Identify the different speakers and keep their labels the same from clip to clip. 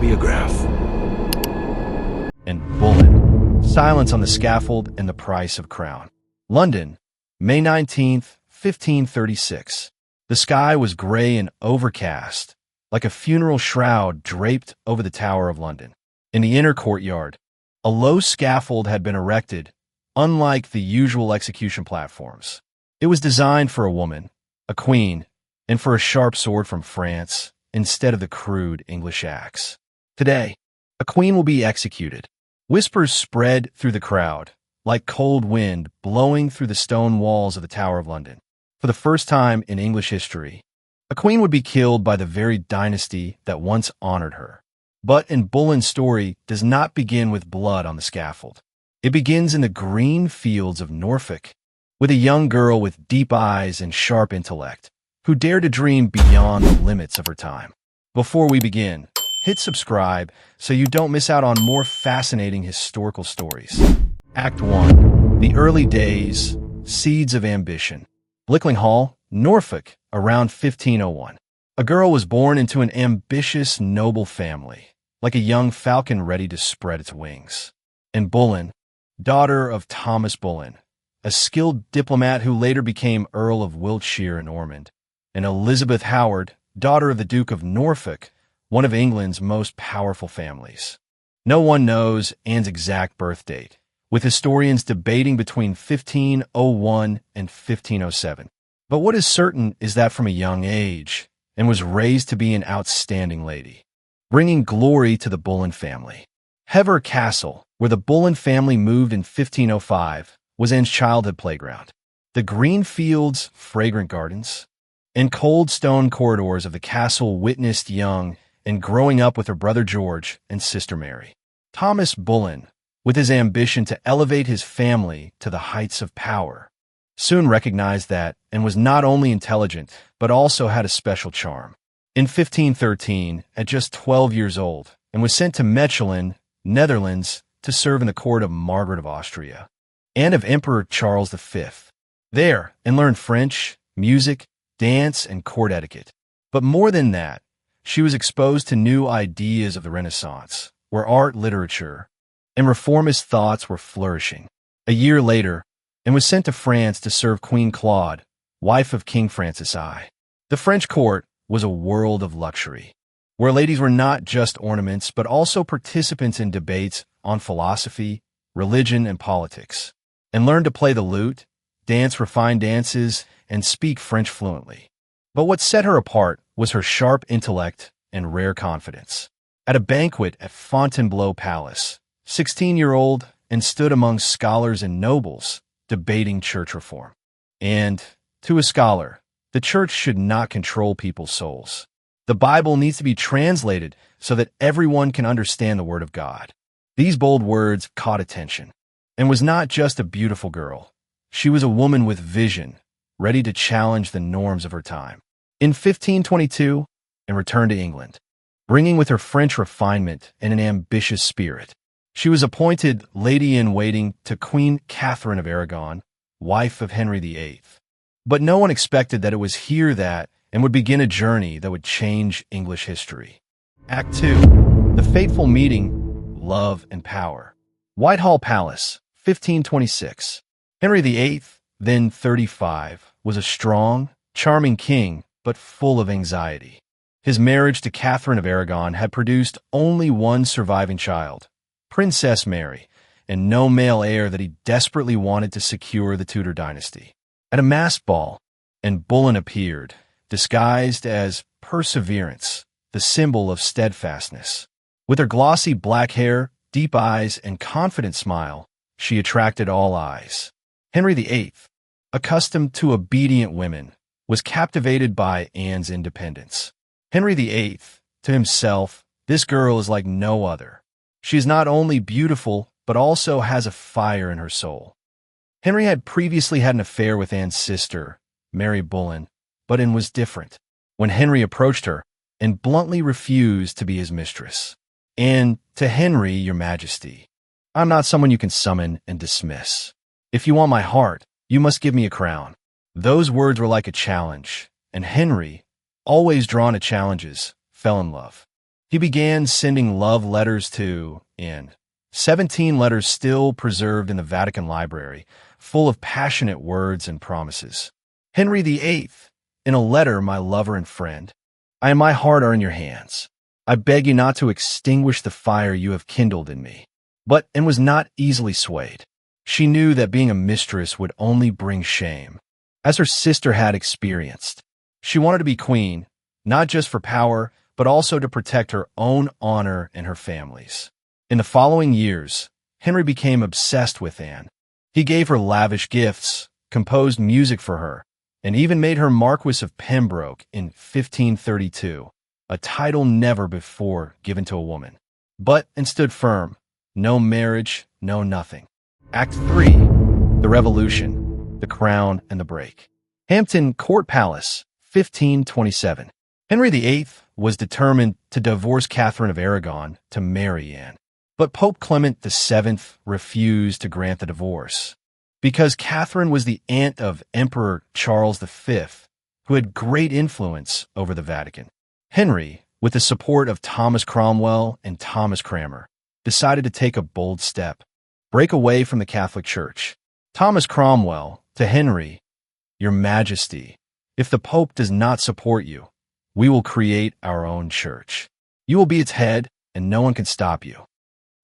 Speaker 1: Histobiograph.
Speaker 2: And Boleyn, Silence on the Scaffold and the Price of Crown. London, May 19th, 1536. The sky was gray and overcast, like a funeral shroud draped over the Tower of London. In the inner courtyard, a low scaffold had been erected, unlike the usual execution platforms. It was designed for a woman, a queen, and for a sharp sword from France, instead of the crude English axe. Today, a queen will be executed. Whispers spread through the crowd, like cold wind blowing through the stone walls of the Tower of London. For the first time in English history, a queen would be killed by the very dynasty that once honored her. But in Boleyn's story does not begin with blood on the scaffold. It begins in the green fields of Norfolk, with a young girl with deep eyes and sharp intellect, who dared to dream beyond the limits of her time. Before we begin, hit subscribe so you don't miss out on more fascinating historical stories. Act 1. The Early Days, Seeds of Ambition. Blickling Hall, Norfolk, around 1501. A girl was born into an ambitious, noble family, like a young falcon ready to spread its wings. And Boleyn, daughter of Thomas Boleyn, a skilled diplomat who later became Earl of Wiltshire and Ormond, and Elizabeth Howard, daughter of the Duke of Norfolk, one of England's most powerful families. No one knows Anne's exact birth date, with historians debating between 1501 and 1507. But what is certain is that from a young age, Anne was raised to be an outstanding lady, bringing glory to the Boleyn family. Hever Castle, where the Boleyn family moved in 1505, was Anne's childhood playground. The green fields, fragrant gardens, and cold stone corridors of the castle witnessed young and growing up with her brother George and sister Mary. Thomas Boleyn, with his ambition to elevate his family to the heights of power, soon recognized that Anne was not only intelligent, but also had a special charm. In 1513, at just 12 years old, Anne was sent to Mechelen, Netherlands, to serve in the court of Margaret of Austria, and of Emperor Charles V. There, Anne learned French, music, dance, and court etiquette. But more than that, she was exposed to new ideas of the Renaissance, where art, literature, and reformist thoughts were flourishing. A year later, Anne was sent to France to serve Queen Claude, wife of King Francis I. The French court was a world of luxury, where ladies were not just ornaments, but also participants in debates on philosophy, religion, and politics, and learned to play the lute, dance refined dances, and speak French fluently. But what set her apart was her sharp intellect and rare confidence. At a banquet at Fontainebleau Palace, 16-year-old Anne stood among scholars and nobles debating church reform. And, to a scholar, the church should not control people's souls. The Bible needs to be translated so that everyone can understand the Word of God. These bold words caught attention. Anne was not just a beautiful girl. She was a woman with vision, ready to challenge the norms of her time. In 1522, Anne returned to England, bringing with her French refinement and an ambitious spirit. She was appointed lady-in-waiting to Queen Catherine of Aragon, wife of Henry VIII. But no one expected that it was here that Anne would begin a journey that would change English history. Act 2. The Fateful Meeting, Love and Power. Whitehall Palace, 1526. Henry VIII, then 35, was a strong, charming king, but full of anxiety. His marriage to Catherine of Aragon had produced only one surviving child, Princess Mary, and no male heir that he desperately wanted to secure the Tudor dynasty. At a masked ball, Anne Boleyn appeared, disguised as Perseverance, the symbol of steadfastness. With her glossy black hair, deep eyes, and confident smile, she attracted all eyes. Henry VIII, accustomed to obedient women, was captivated by Anne's independence. Henry VIII, to himself, "This girl is like no other. She is not only beautiful, but also has a fire in her soul." Henry had previously had an affair with Anne's sister, Mary Boleyn, but Anne was different. When Henry approached her, Anne bluntly refused to be his mistress. "And to Henry, your majesty, I'm not someone you can summon and dismiss. If you want my heart, you must give me a crown." Those words were like a challenge, and Henry, always drawn to challenges, fell in love. He began sending love letters to Anne. 17 letters still preserved in the Vatican Library, full of passionate words and promises. Henry VIII, in a letter, my lover and friend, I and my heart are in your hands. I beg you not to extinguish the fire you have kindled in me. But Anne was not easily swayed. She knew that being a mistress would only bring shame, as her sister had experienced. She wanted to be queen, not just for power, but also to protect her own honor and her family's. In the following years, Henry became obsessed with Anne. He gave her lavish gifts, composed music for her, and even made her Marquess of Pembroke in 1532, a title never before given to a woman. But Anne stood firm. No marriage, no nothing. Act 3. The Revolution, the Crown, and the Break. Hampton Court Palace, 1527. Henry VIII was determined to divorce Catherine of Aragon to marry Anne. But Pope Clement VII refused to grant the divorce. Because Catherine was the aunt of Emperor Charles V, who had great influence over the Vatican. Henry, with the support of Thomas Cromwell and Thomas Cranmer, decided to take a bold step, break away from the Catholic Church. Thomas Cromwell, to Henry, Your Majesty, if the Pope does not support you, we will create our own church. You will be its head, and no one can stop you.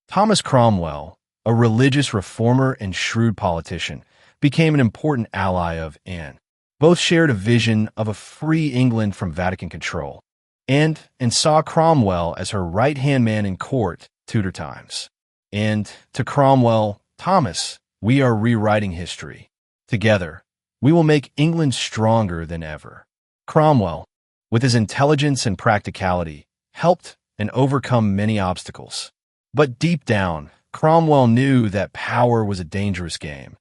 Speaker 2: Thomas Cromwell, a religious reformer and shrewd politician, became an important ally of Anne. Both shared a vision of a free England from Vatican control, and saw Cromwell as her right-hand man in court Tudor times. And to Cromwell, Thomas, we are rewriting history. Together, we will make England stronger than ever. Cromwell, with his intelligence and practicality, helped and overcome many obstacles. But deep down, Cromwell knew that power was a dangerous game,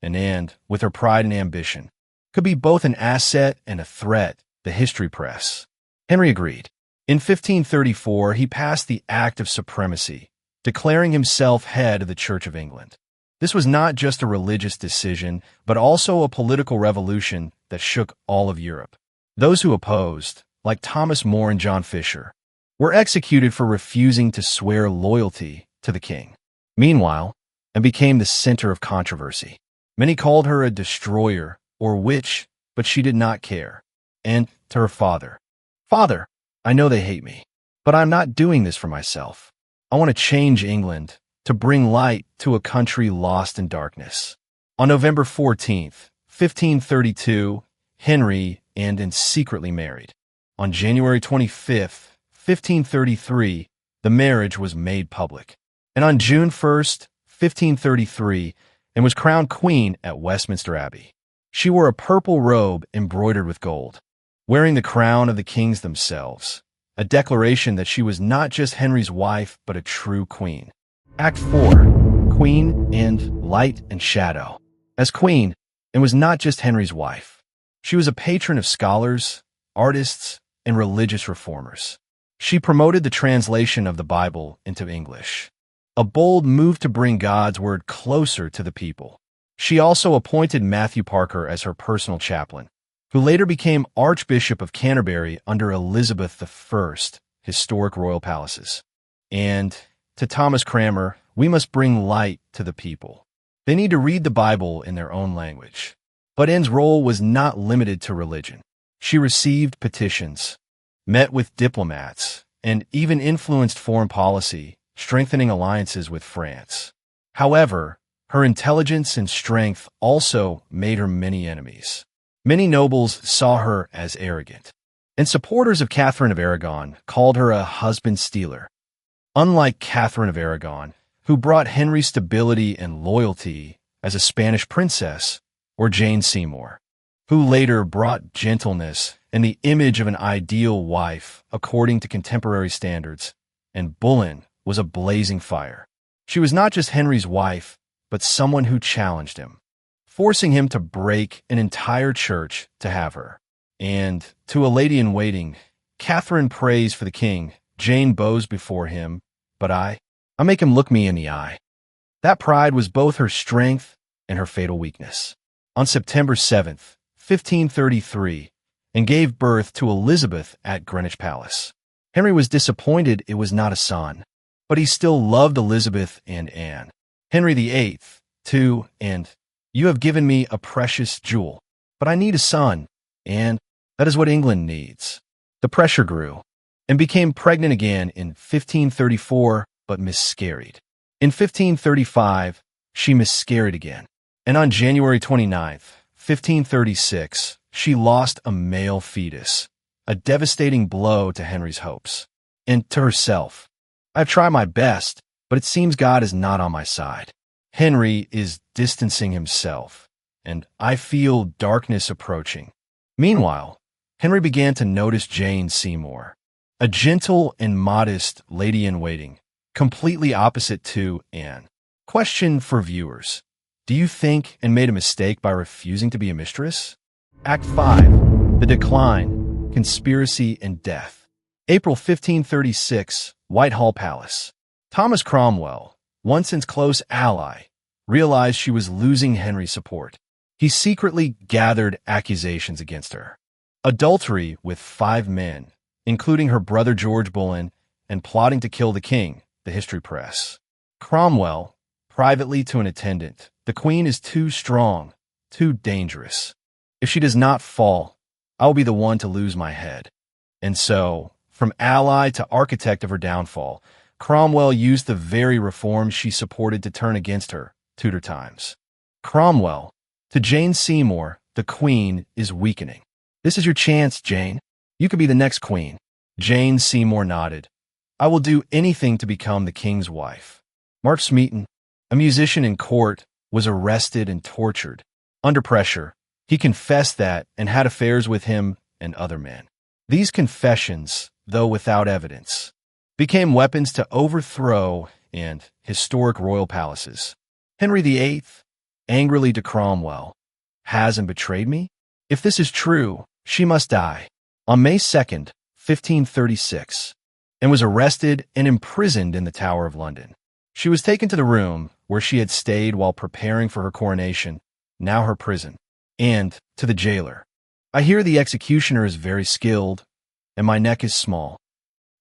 Speaker 2: and Anne, with her pride and ambition, could be both an asset and a threat, the history press. Henry agreed. In 1534, he passed the Act of Supremacy, declaring himself head of the Church of England. This was not just a religious decision, but also a political revolution that shook all of Europe. Those who opposed, like Thomas More and John Fisher, were executed for refusing to swear loyalty to the king. Meanwhile, Anne became the center of controversy. Many called her a destroyer or witch, but she did not care. And to her father, Father, I know they hate me, but I'm not doing this for myself. I want to change England, to bring light to a country lost in darkness. On November 14th, 1532, Henry and Anne secretly married. On January 25th, 1533, the marriage was made public. And on June 1st, 1533, Anne was crowned queen at Westminster Abbey. She wore a purple robe embroidered with gold, wearing the crown of the kings themselves, a declaration that she was not just Henry's wife, but a true queen. Act 4. Queen and Light and Shadow. As queen, Anne was not just Henry's wife. She was a patron of scholars, artists, and religious reformers. She promoted the translation of the Bible into English, a bold move to bring God's word closer to the people. She also appointed Matthew Parker as her personal chaplain, who later became Archbishop of Canterbury under Elizabeth I, historic royal palaces. And to Thomas Cranmer, we must bring light to the people. They need to read the Bible in their own language. But Anne's role was not limited to religion. She received petitions, met with diplomats, and even influenced foreign policy, strengthening alliances with France. However, her intelligence and strength also made her many enemies. Many nobles saw her as arrogant, and supporters of Catherine of Aragon called her a husband stealer. Unlike Catherine of Aragon, who brought Henry stability and loyalty as a Spanish princess, or Jane Seymour, who later brought gentleness and the image of an ideal wife according to contemporary standards, Anne Boleyn was a blazing fire. She was not just Henry's wife, but someone who challenged him, forcing him to break an entire church to have her. And to a lady-in-waiting, Catherine prays for the king. Jane bows before him, but I make him look me in the eye. That pride was both her strength and her fatal weakness. On September 7th, 1533, Anne gave birth to Elizabeth at Greenwich Palace. Henry was disappointed it was not a son, but he still loved Elizabeth and Anne. Henry VIII, too, and you have given me a precious jewel, but I need a son, and that is what England needs. The pressure grew, and became pregnant again in 1534, but miscarried. In 1535, she miscarried again, and on January 29th, 1536, she lost a male fetus, a devastating blow to Henry's hopes, and to herself. I've tried my best, but it seems God is not on my side. Henry is distancing himself, and I feel darkness approaching. Meanwhile, Henry began to notice Jane Seymour, a gentle and modest lady-in-waiting, completely opposite to Anne. Question for viewers. Do you think Anne made a mistake by refusing to be a mistress? Act 5. The Decline, Conspiracy and Death. April 1536, Whitehall Palace. Thomas Cromwell, once Anne's close ally, realized she was losing Henry's support. He secretly gathered accusations against her. Adultery with 5 men, including her brother George Boleyn, and plotting to kill the king, the history press. Cromwell, privately to an attendant, the queen is too strong, too dangerous. If she does not fall, I will be the one to lose my head. And so, from ally to architect of her downfall, Cromwell used the very reforms she supported to turn against her, Tudor times. Cromwell, to Jane Seymour, the queen is weakening. This is your chance, Jane. You could be the next queen. Jane Seymour nodded. I will do anything to become the king's wife. Mark Smeaton, a musician in court, was arrested and tortured. Under pressure, he confessed that and had affairs with him and other men. These confessions, though without evidence, became weapons to overthrow and historic royal palaces. Henry VIII, angrily to Cromwell, has and betrayed me? If this is true, she must die. On May 2nd, 1536, and was arrested and imprisoned in the Tower of London. She was taken to the room where she had stayed while preparing for her coronation, now her prison, and to the jailer. I hear the executioner is very skilled, and my neck is small.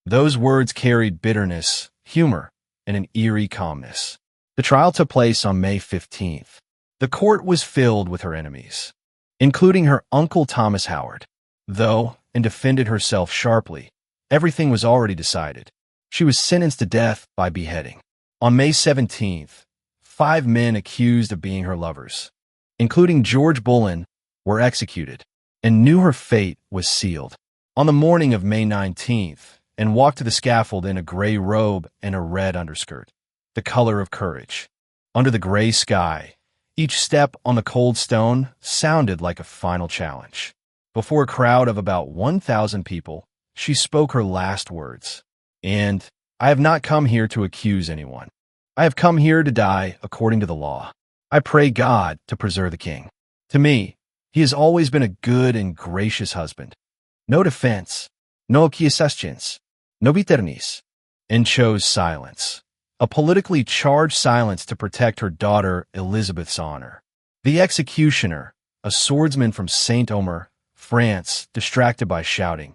Speaker 2: Those words carried bitterness, humor, and an eerie calmness. The trial took place on May 15th. The court was filled with her enemies, including her uncle Thomas Howard. Though, and defended herself sharply, everything was already decided. She was sentenced to death by beheading. On May 17th, 5 men accused of being her lovers, including George Boleyn, were executed, and knew her fate was sealed. On the morning of May 19th, and walked to the scaffold in a gray robe and a red underskirt, the color of courage. Under the gray sky, each step on the cold stone sounded like a final challenge. Before a crowd of about 1,000 people, she spoke her last words. And I have not come here to accuse anyone. I have come here to die according to the law. I pray God to preserve the king. To me, he has always been a good and gracious husband. No defense, no accusations, no bitternis, and chose silence. A politically charged silence to protect her daughter Elizabeth's honor. The executioner, a swordsman from Saint Omer, France, distracted by shouting,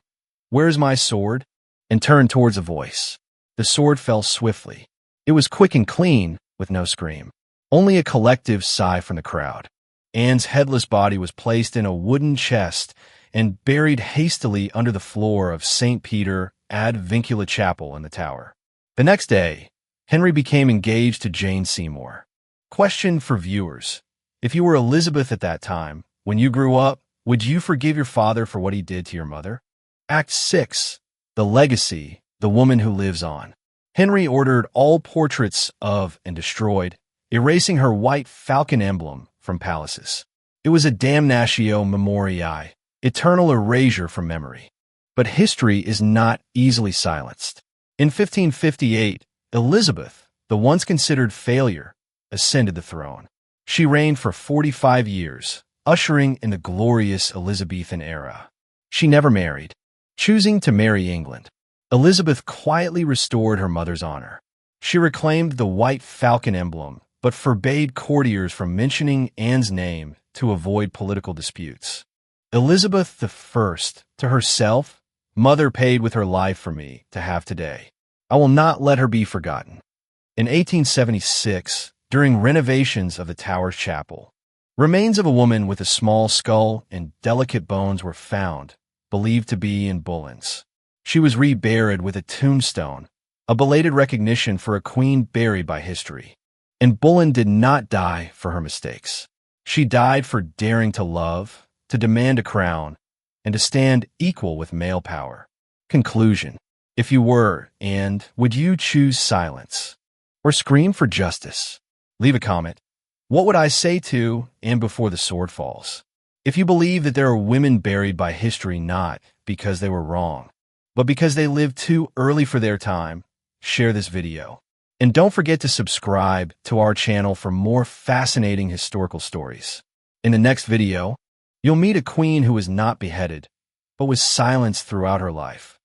Speaker 2: "Where's my sword?" and turned towards a voice. The sword fell swiftly. It was quick and clean, with no scream. Only a collective sigh from the crowd. Anne's headless body was placed in a wooden chest and buried hastily under the floor of St. Peter ad Vincula Chapel in the Tower. The next day, Henry became engaged to Jane Seymour. Question for viewers. If you were Elizabeth at that time, when you grew up, would you forgive your father for what he did to your mother? Act 6. The Legacy, the Woman Who Lives On. Henry ordered all portraits of and destroyed, erasing her white falcon emblem from palaces. It was a damnatio memoriae, eternal erasure from memory. But history is not easily silenced. In 1558, Elizabeth, the once considered failure, ascended the throne. She reigned for 45 years, ushering in the glorious Elizabethan era. She never married, choosing to marry England. Elizabeth quietly restored her mother's honor. She reclaimed the white falcon emblem, but forbade courtiers from mentioning Anne's name to avoid political disputes. Elizabeth I, to herself, Mother paid with her life for me to have today. I will not let her be forgotten. In 1876, during renovations of the Tower's chapel, remains of a woman with a small skull and delicate bones were found, believed to be Anne Boleyn's. She was reburied with a tombstone, a belated recognition for a queen buried by history. Anne Boleyn did not die for her mistakes. She died for daring to love, to demand a crown, and to stand equal with male power. Conclusion. If you were, and would you choose silence or scream for justice? Leave a comment. What would I say to and before the sword falls? If you believe that there are women buried by history not because they were wrong, but because they lived too early for their time, share this video. And don't forget to subscribe to our channel for more fascinating historical stories. In the next video, you'll meet a queen who was not beheaded, but was silenced throughout her life.